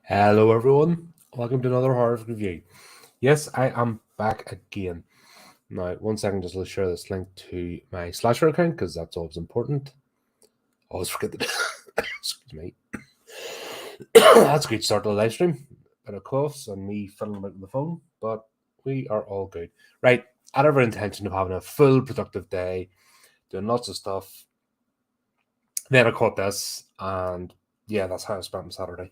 Hello, everyone. Welcome to another horror review. Yes, I am back again. Now, 1 second, just let's share this link to my slasher account because that's always important. Always forget that. Excuse me. That's a good start to the live stream. Bit of coughs and me fiddling about with the phone, but we are all good. Right, out of our intention of having a full productive day, doing lots of stuff. Then I caught this, and yeah, that's how I spent my Saturday.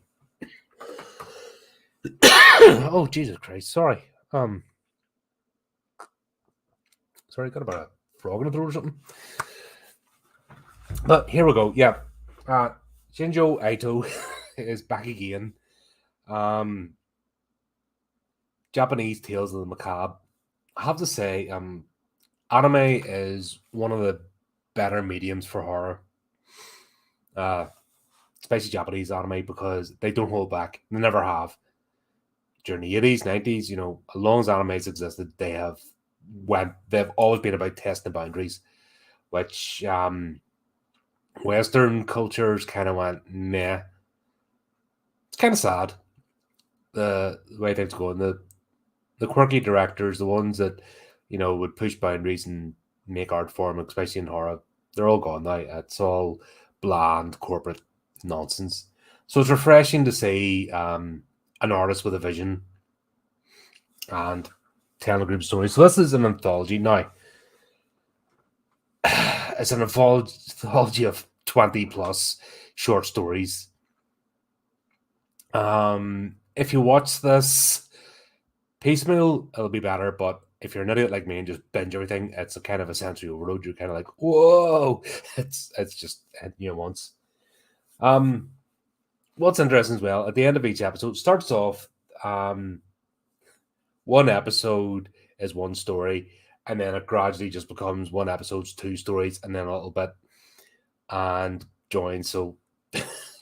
Oh, Jesus Christ! Sorry. Sorry, got about a frog in the throat or something. But here we go. Yeah, Junji Ito is back again. Japanese Tales of the Macabre. I have to say, anime is one of the better mediums for horror. Especially Japanese anime because they don't hold back. They never have. During the 80s, 90s, as long as animes existed, they've always been about testing the boundaries, which Western cultures kind of went, nah. It's kind of sad the way things go. And the quirky directors, the ones that would push boundaries and make art form, especially in horror, they're all gone now. It's all bland corporate nonsense. So it's refreshing to see an artist with a vision and telling a group story. So this is an anthology now. It's an anthology of 20 plus short stories. If you watch this piecemeal, it'll be better. But if you're an idiot like me and just binge everything, it's a kind of a sensory overload. You're kind of like, whoa! It's just once. What's interesting as well, at the end of each episode, starts off one episode is one story, and then it gradually just becomes one episode's two stories, and then a little bit and joins. So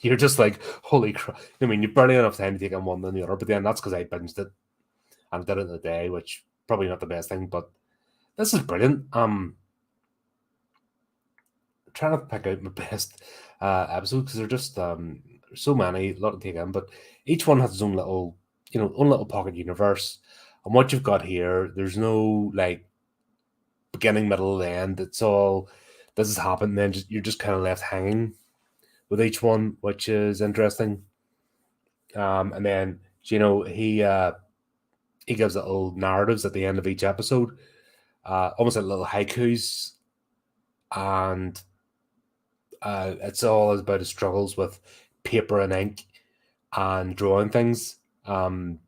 you're just like, holy crap. I mean, you've barely enough time to take on one than the other, but then that's because I binged it and did it in a day, which probably not the best thing, but this is brilliant. Trying to pick out my best episodes because they're just so many, a lot to take in, but each one has its own little, own little pocket universe. And what you've got here, there's no like beginning, middle, end. It's all this has happened, then you're just kind of left hanging with each one, which is interesting. And then he gives little narratives at the end of each episode, almost like little haikus, and it's all about his struggles with paper and ink and drawing things. And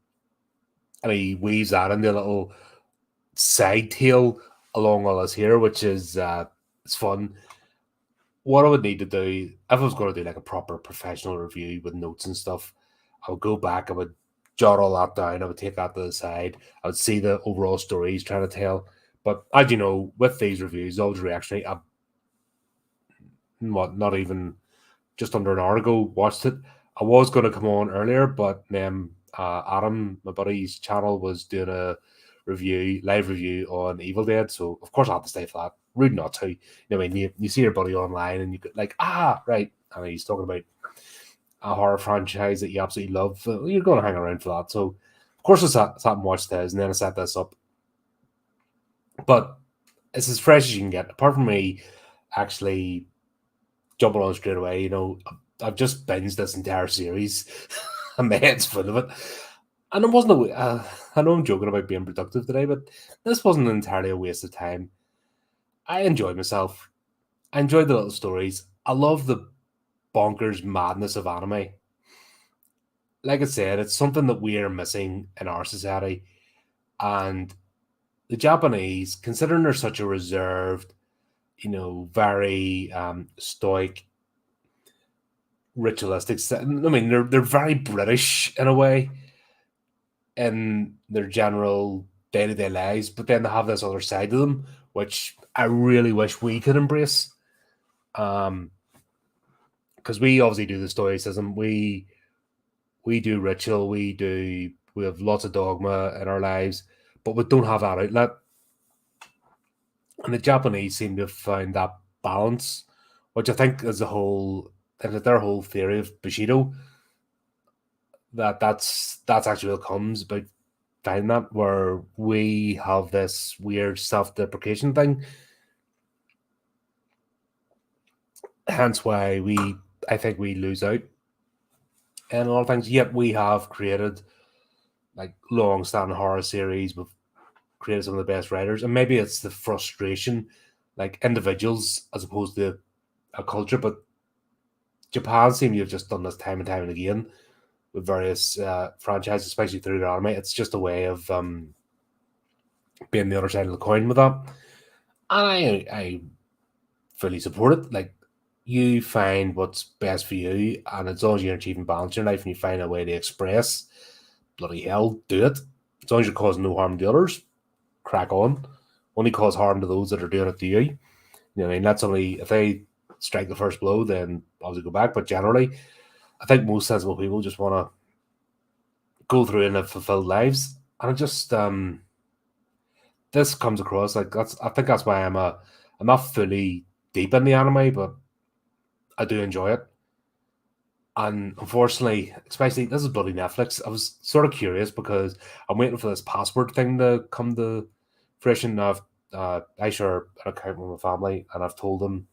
he weaves that into a little side tale along all this here, which is it's fun. What I would need to do, if I was going to do like a proper professional review with notes and stuff, I would go back, I would jot all that down, I would take that to the side, I would see the overall story he's trying to tell. But as you know, with these reviews, always reactionary. Not even just under an hour ago, watched it. I was going to come on earlier, but then Adam, my buddy's channel, was doing a live review on Evil Dead. So, of course, I had to stay for that. Rude not to. I mean, you see your buddy online and you get like, right. And he's talking about a horror franchise that you absolutely love. You're going to hang around for that. So, of course, I sat and watched this, and then I set this up. But it's as fresh as you can get. Apart from me actually jumping on straight away, I've just binged this entire series. And my head's full of it. And it wasn't I know I'm joking about being productive today, but this wasn't entirely a waste of time. I enjoyed myself. I enjoyed the little stories. I love the bonkers madness of anime. Like I said, it's something that we are missing in our society. And the Japanese, considering they're such a reserved, very stoic, ritualistic. I mean, they're very British in a way in their general day to day lives, but then they have this other side to them, which I really wish we could embrace. Because we obviously do the stoicism, we do ritual, we have lots of dogma in our lives, but we don't have that outlet. And the Japanese seem to have found that balance, which I think is their whole theory of Bushido. that's actually what comes about finding that, where we have this weird self-deprecation thing, hence why I think we lose out in a lot of things. Yet we have created like long-standing horror series. We've created some of the best writers, and maybe it's the frustration, like individuals as opposed to a culture. But Japan seem to have just done this time and time and again with various franchises, especially through their anime. It's just a way of being the other side of the coin with that, and I fully support it. Like, you find what's best for you, and as long as you're achieving balance in your life and you find a way to express, bloody hell, do it. As long as you're causing no harm to others, crack on. Only cause harm to those that are doing it to you. You know what I mean? That's only if they strike the first blow, then obviously go back. But generally, I think most sensible people just want to go through and have fulfilled lives. And it just this comes across like that's. I think that's why I'm not fully deep in the anime, but I do enjoy it. And unfortunately, especially this is bloody Netflix. I was sort of curious because I'm waiting for this password thing to come to fruition. I share an account with my family, and I've told them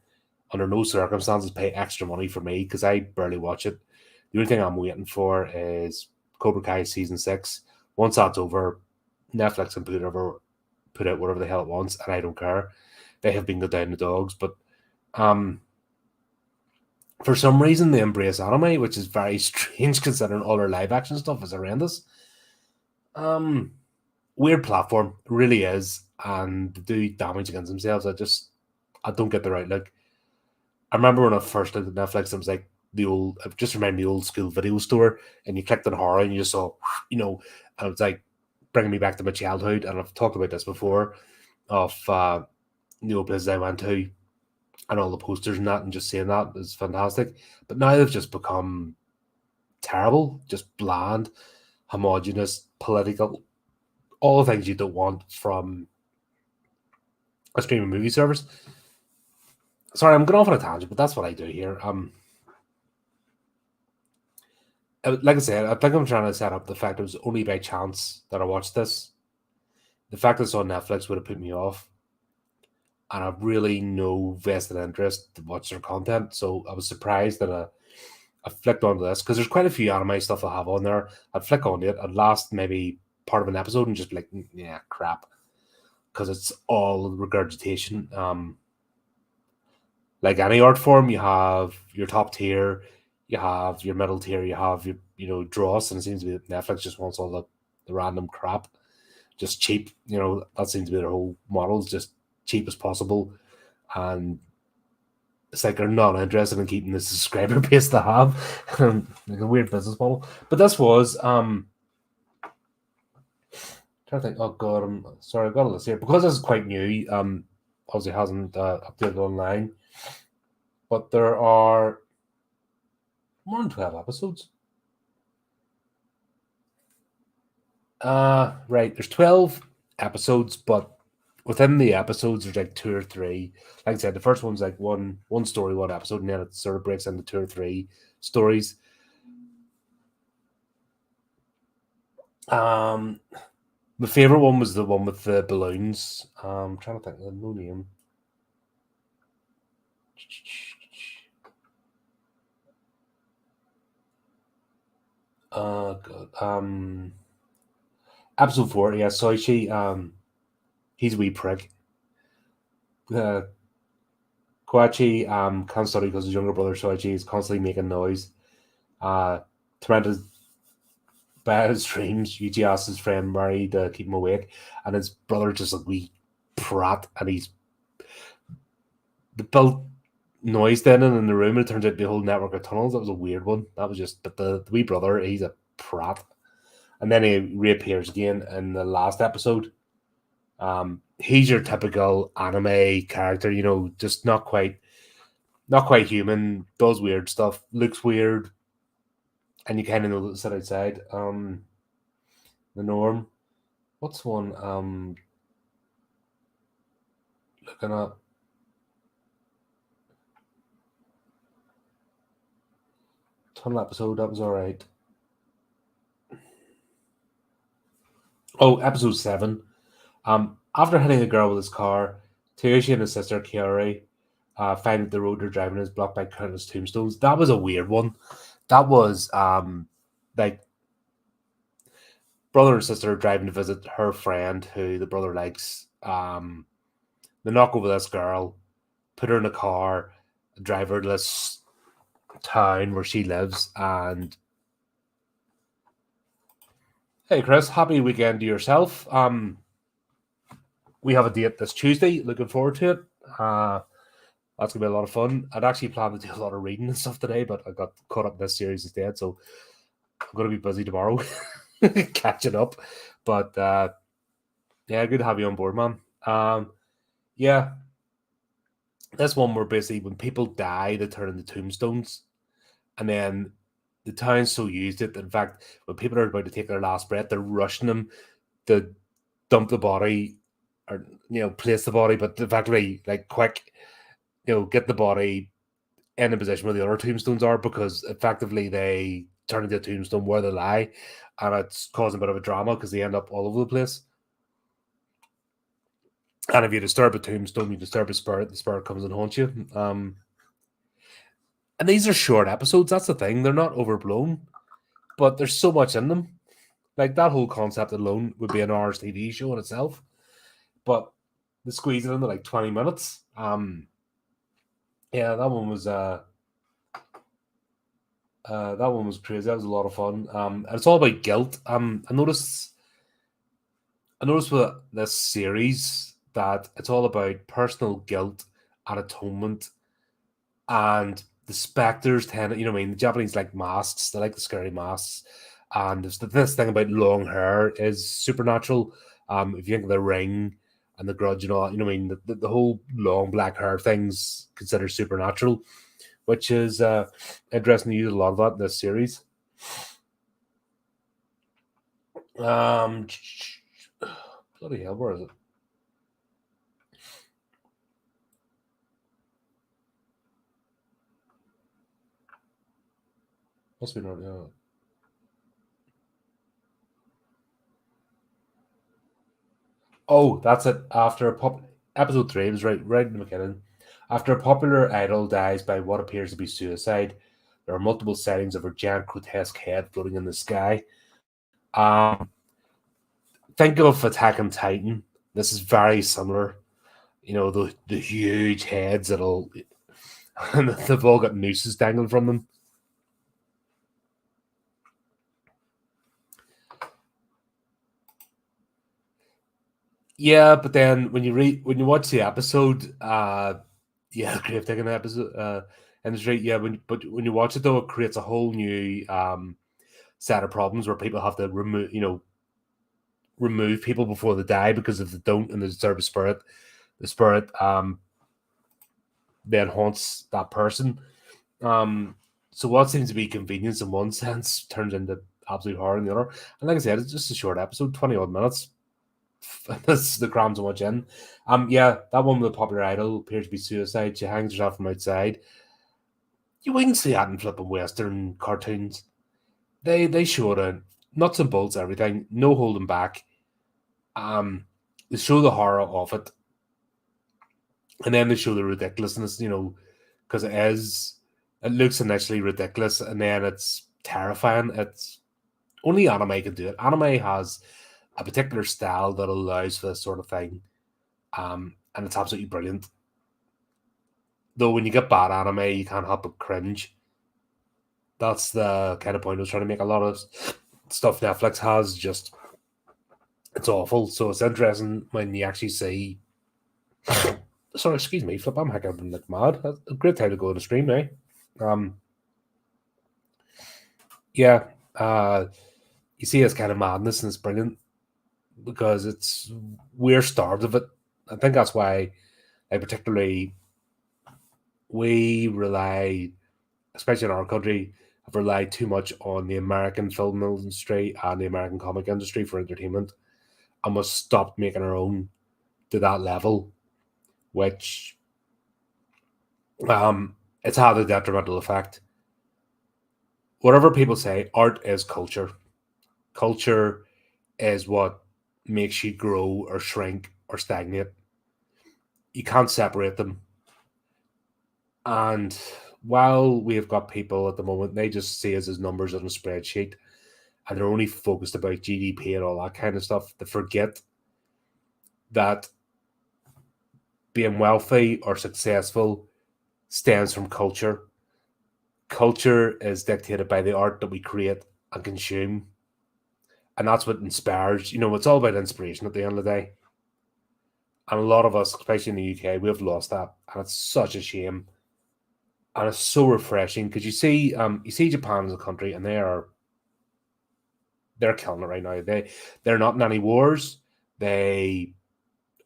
under no circumstances pay extra money for me because I barely watch it. The only thing I'm waiting for is Cobra Kai season 6. Once that's over, Netflix can put out whatever the hell it wants, and I don't care. They have been good down the dogs, but um, for some reason they embrace anime, which is very strange considering all their live action stuff is horrendous. Um, Weird platform, it really is, and they do damage against themselves. I don't get the right look. I remember when I first looked at Netflix, it was like the old, it just reminded me of the old school video store, and you clicked on horror and you just saw, and it was like bringing me back to my childhood. And I've talked about this before of places I went to and all the posters and that, and just seeing that is fantastic. But now they've just become terrible, just bland, homogenous, political, all the things you don't want from a streaming movie service. Sorry, I'm going off on a tangent, but that's what I do here. Like I said, I think I'm trying to set up the fact it was only by chance that I watched this. The fact that it's on Netflix would have put me off, and I've really no vested interest to watch their content. So I was surprised that I flicked onto this because there's quite a few anime stuff I have on there. I'd flick onto it, I'd last maybe part of an episode and just be like, yeah, crap, because it's all regurgitation. Like any art form, you have your top tier, you have your middle tier, you have your dross, and it seems to be that Netflix just wants all the random crap, just cheap. That seems to be their whole model, is just cheap as possible, and it's like they're not interested in keeping the subscriber base they have. Like a weird business model. But this was trying to think. Oh god, I'm sorry, I got a list here because this is quite new. Obviously hasn't updated online, but there are more than 12 episodes. Right, there's 12 episodes, but within the episodes there's like two or three. Like I said, the first one's like one story, one episode, and then it sort of breaks into two or three stories. My favorite one was the one with the balloons. I'm trying to think of the no name. God. Episode 4, yeah, Soichi, he's a wee prick. Uh, Koichi can't study because his younger brother Soichi is constantly making noise. Tormented by his dreams, Yuji asks his friend Mari to keep him awake, and his brother just a wee prat, and he's the built noise then in the room, and it turns out the whole network of tunnels. That was a weird one. That was just, but the wee brother, he's a prat. And then he reappears again in the last episode. He's your typical anime character, just not quite human, does weird stuff, looks weird, and you kind of know that's outside the norm. What's one looking at? Tunnel episode, that was all right. Oh, episode 7. After hitting a girl with his car, Tayoshi and his sister Kiari find that the road they're driving is blocked by countless tombstones. That was a weird one. That was like brother and sister driving to visit her friend who the brother likes. They knock over this girl, put her in a car, drive her to this town where she lives, and hey Chris, happy weekend to yourself. We have a date this Tuesday. Looking forward to it. That's gonna be a lot of fun. I'd actually planned to do a lot of reading and stuff today, but I got caught up in this series instead, so I'm gonna be busy tomorrow, catching up. But yeah, good to have you on board, man. Yeah, this one where basically when people die, they turn into tombstones, and then the town so used it that in fact, when people are about to take their last breath, they're rushing them to dump the body or place the body, but effectively like quick, get the body in a position where the other tombstones are because effectively they turn into a tombstone where they lie, and it's causing a bit of a drama because they end up all over the place. And if you disturb a tombstone, you disturb a spirit, the spirit comes and haunts you. And these are short episodes. That's the thing; they're not overblown, but there's so much in them. Like that whole concept alone would be an hour's TV show in itself. But they squeeze it into like 20 minutes. Yeah, that one was crazy. That was a lot of fun. And it's all about guilt. I noticed with this series that it's all about personal guilt and atonement, and the specters tend, I mean, the Japanese like masks. They like the scary masks, and this thing about long hair is supernatural. If you think of the Ring and the Grudge and all, I mean, the whole long black hair thing's considered supernatural, which is interesting. You use a lot of that in this series. Um, bloody hell, where is it? Must be not. Oh, that's it. Episode 3 was right in the beginning. After a popular idol dies by what appears to be suicide, there are multiple sightings of her giant grotesque head floating in the sky. Um, think of Attack on Titan. This is very similar. The huge heads that'll and they've all got nooses dangling from them. Yeah, but then when you watch the episode, yeah, grave digging episode, industry, yeah, when you watch it though, it creates a whole new set of problems where people have to remove people before they die because if they don't and they disturb a spirit, the spirit then haunts that person. So what seems to be convenience in one sense turns into absolute horror in the other. And like I said, it's just a short episode, 20 odd minutes. That's the cram so much in. Yeah, that one with the popular idol appears to be suicide. She hangs herself from outside. You wouldn't see that in flipping Western cartoons. They show it in nuts and bolts, everything, no holding back. They show the horror of it, and then they show the ridiculousness. Because it looks initially ridiculous, and then it's terrifying. It's only anime can do it. Anime has a particular style that allows for this sort of thing, and it's absolutely brilliant. Though when you get bad anime, you can't help but cringe. That's the kind of point I was trying to make. A lot of stuff Netflix has just it's awful. So it's interesting when you actually see. Sorry, excuse me, flip. I'm hacking like mad. That's a great time to go on the stream now. Yeah, you see it's kind of madness and it's brilliant because we're starved of it. I think that's why, like particularly, we rely, especially in our country, have relied too much on the American film industry and the American comic industry for entertainment, and must stop making our own to that level, which it's had a detrimental effect. Whatever people say, art is culture. Culture is what makes you grow or shrink or stagnate. You can't separate them. And while we have got people at the moment, they just see us as numbers on a spreadsheet, and they're only focused about GDP and all that kind of stuff. They forget that being wealthy or successful stems from culture. Culture is dictated by the art that we create and consume. And that's what inspires. It's all about inspiration at the end of the day. And a lot of us, especially in the UK, we have lost that. And it's such a shame. And it's so refreshing because you see Japan as a country, and they're killing it right now. They're not in any wars. They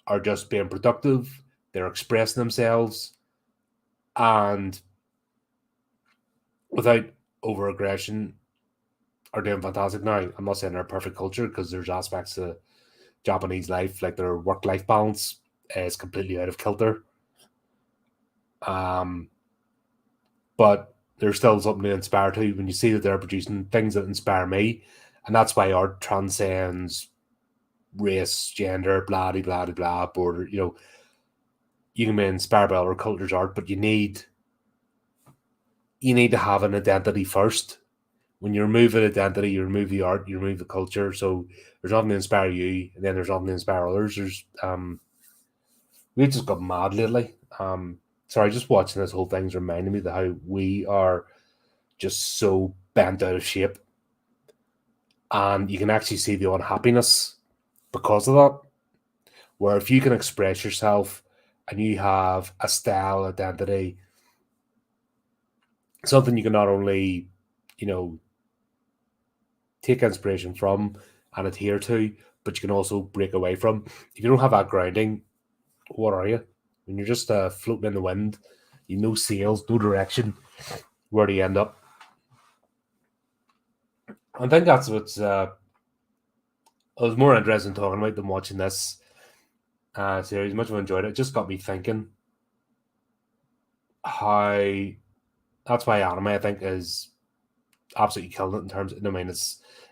are just being productive. They're expressing themselves, and without over aggression, are doing fantastic now. I'm not saying they're a perfect culture because there's aspects of Japanese life, like their work-life balance, is completely out of kilter. But there's still something to inspire to when you see that they're producing things that inspire me, and that's why art transcends race, gender, blah blah blah, border. You can be inspired by other cultures' art, but you need to have an identity first. When you remove an identity, you remove the art, you remove the culture. So there's nothing to inspire you, and then there's nothing to inspire others. We've just got mad lately. Sorry, just watching this whole thing's reminding me that how we are just so bent out of shape, and you can actually see the unhappiness because of that. Where if you can express yourself and you have a style, identity, something you can not only, take inspiration from and adhere to, but you can also break away from. If you don't have that grounding, what are you? When you're just floating in the wind, no sails, no direction, where do you end up? I think that's what's I was more interested in talking about than watching this series. Much of I enjoyed it. It just got me thinking how that's why anime, I think, is absolutely killing it in terms of,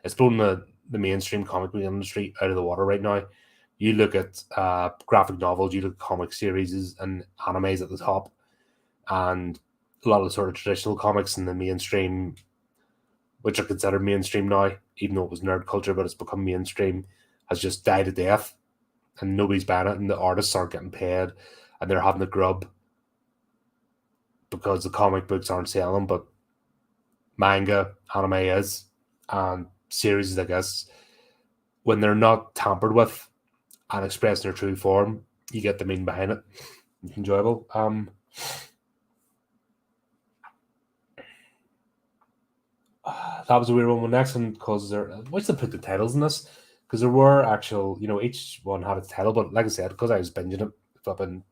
it's blown the mainstream comic book industry out of the water right now. You look at graphic novels, you look at comic series and animes at the top, and a lot of the sort of traditional comics in the mainstream, which are considered mainstream now, even though it was nerd culture, but it's become mainstream, has just died a death, and nobody's buying it, and the artists aren't getting paid, and they're having to grub because the comic books aren't selling, but manga, anime is, and series, I guess, when they're not tampered with and expressed in their true form, you get the meaning behind it. It's enjoyable. That was a weird one. The next one, because what's the put the titles in this? Because there were actual, each one had its title, but like I said, because I was binging it, flipping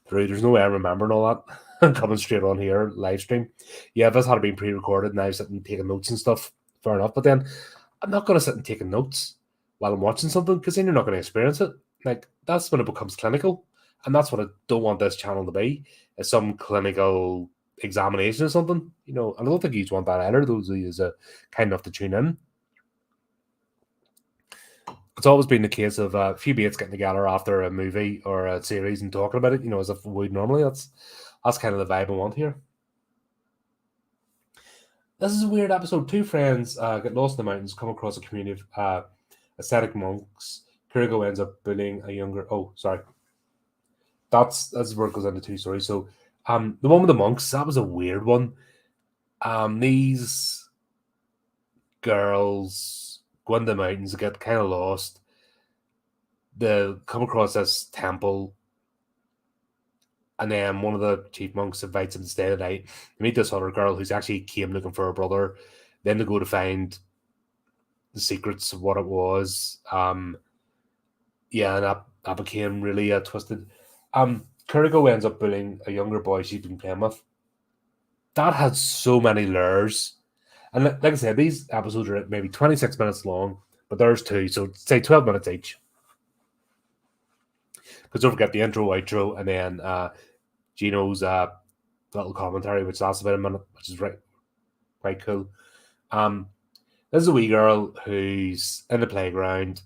through, there's no way I'm remembering all that. Coming straight on here, live stream. Yeah, this had been pre-recorded, and I was sitting taking notes and stuff. Fair enough, but then I'm not going to sit and taking notes while I'm watching something, because then you're not going to experience it. Like, that's when it becomes clinical, and that's what I don't want this channel to be. Is some clinical examination or something, and I don't think you want that either. Those is kind enough to tune in. It's always been the case of a few mates getting together after a movie or a series and talking about it, as if we would normally. That's kind of the vibe I want here. This is a weird episode. Two friends get lost in the mountains, come across a community of ascetic monks. Kuriko ends up bullying a younger. Oh, sorry. That's where it goes into two stories. So, the one with the monks, that was a weird one. These girls go into the mountains, get kind of lost. They come across this temple, and then one of the chief monks invites them to stay the night. They meet this other girl who's actually came looking for her brother. Then they go to find the secrets of what it was. Yeah, and that became really twisted. Kuriko ends up bullying a younger boy she's been playing with. That had so many layers. And like I said, these episodes are maybe 26 minutes long, but there's two, so say 12 minutes each. Because don't forget the intro, outro, and then Gino's little commentary, which lasts about a minute, which is quite cool. This is a wee girl who's in the playground,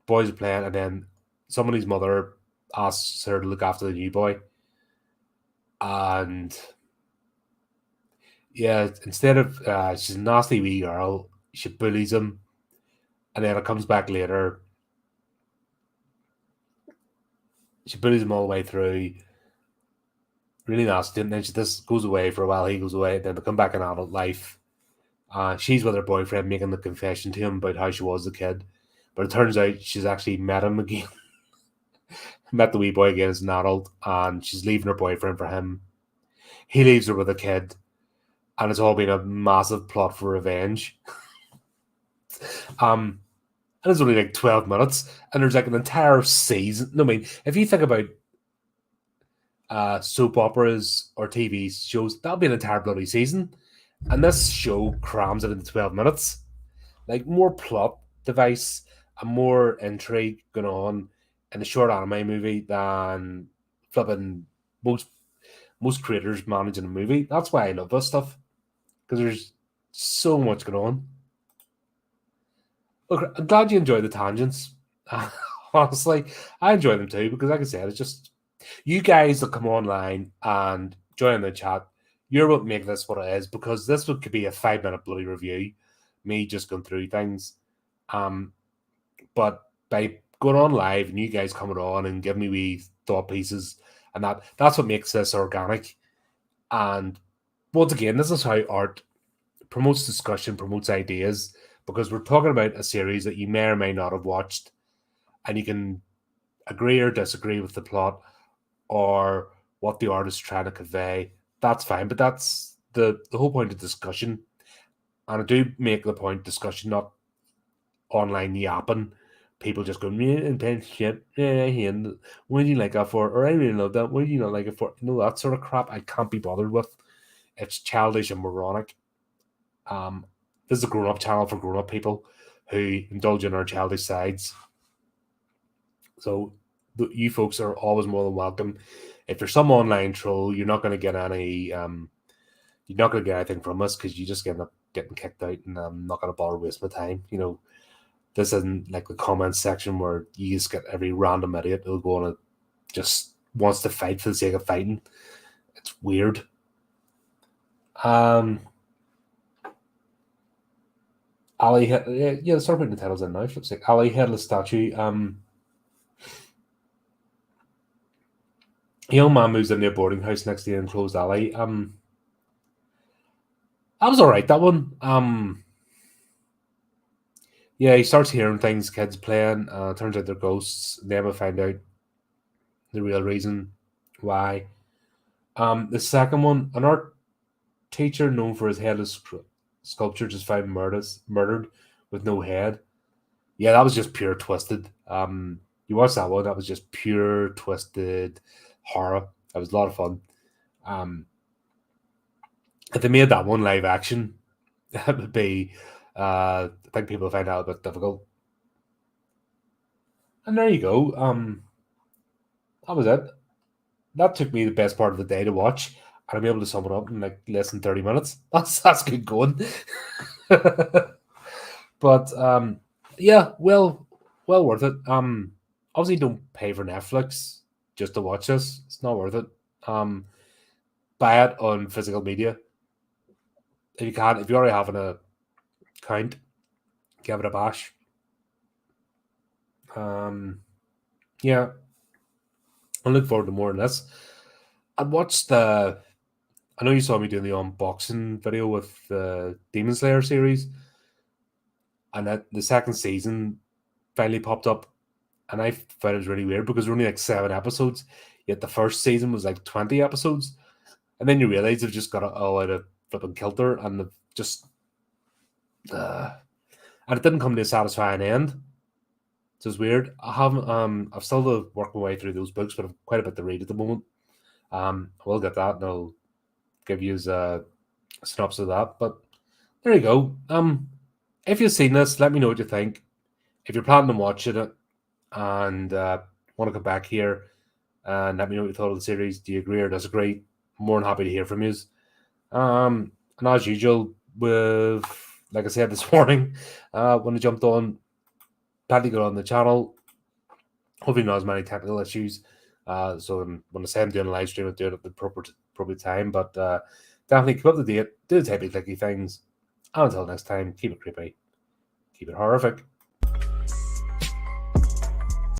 boys are playing, and then somebody's mother asks her to look after the new boy, and yeah, instead of she's a nasty wee girl, she bullies him, and then it comes back later. She bullies him all the way through, really nasty, and then she just goes away for a while. He goes away, then they come back in adult life. She's with her boyfriend making the confession to him about how she was a kid, but it turns out she's actually met him again, met the wee boy again as an adult, and she's leaving her boyfriend for him. He leaves her with a kid, and it's all been a massive plot for revenge. And it's only like 12 minutes, and there's like an entire season. No, I mean, if you think about soap operas or TV shows, that'll be an entire bloody season. And this show crams it into 12 minutes. Like, more plot device and more intrigue going on in a short anime movie than flipping most creators managing a movie. That's why I love this stuff, because there's so much going on. Look, I'm glad you enjoy the tangents. Honestly, I enjoy them too, because like I said, it's just you guys that come online and join the chat. You're what make this what it is, because this could be a 5-minute bloody review, me just going through things. But by going on live and you guys coming on and giving me wee thought pieces, and that's what makes this organic. And once again, this is how art promotes discussion, promotes ideas, because we're talking about a series that you may or may not have watched, and you can agree or disagree with the plot or what the artist is trying to convey. That's fine, but that's the whole point of discussion. And I do make the point discussion, not online yapping. People just go, yeah, intense shit. Yeah, what do you like that for? Or I really love that. What do you not like it for? That sort of crap I can't be bothered with. It's childish and moronic. This is a grown-up channel for grown-up people who indulge in our childish sides. So you folks are always more than welcome. If you're some online troll, you're not going to get any. You're not going to get anything from us, because you just end up getting kicked out, and I'm not going to bother waste my time. This isn't like the comments section where you just get every random idiot who'll go on and just wants to fight for the sake of fighting. It's weird. Ali, start putting the titles in now. Looks like Ali Headless Statue. A young man moves into a boarding house next to the enclosed alley. That was alright, that one. Yeah, he starts hearing things, kids playing. Turns out they're ghosts. Then we find out the real reason why. The second one, an art teacher known for his headless sculpture just found murdered with no head. Yeah, that was just pure twisted. You watched that one, that was just pure twisted horror. That was a lot of fun. If they made that one live action, that would be, I think people find that a bit difficult. And there you go. That was it. That took me the best part of the day to watch, and I'm able to sum it up in like less than 30 minutes. That's good going. But yeah, well worth it. Obviously don't pay for Netflix just to watch this. It's not worth it. Buy it on physical media. If you can, if you already have an account, give it a bash. Yeah. I look forward to more of this. I watched I know you saw me doing the unboxing video with the Demon Slayer series, and that the second season finally popped up, and I found it was really weird because there were only like 7 episodes, yet the first season was like 20 episodes, and then you realize they've just got it all out of flipping kilter, and they've just and it didn't come to a satisfying end. So it's weird. I've still to work my way through those books, but I've quite a bit to read at the moment. I will get that, and I'll give you a synopsis of that. But there you go. If you've seen this, let me know what you think. If you're planning on watching it and want to come back here and let me know what you thought of the series, do you agree or disagree? More than happy to hear from you. And as usual, like I said this morning, when I jumped on, plenty good on the channel. Hopefully not as many technical issues. So when I say I'm doing a live stream, I do it at the proper time. But definitely keep up to date, do the typey clicky things. And until next time, keep it creepy, keep it horrific.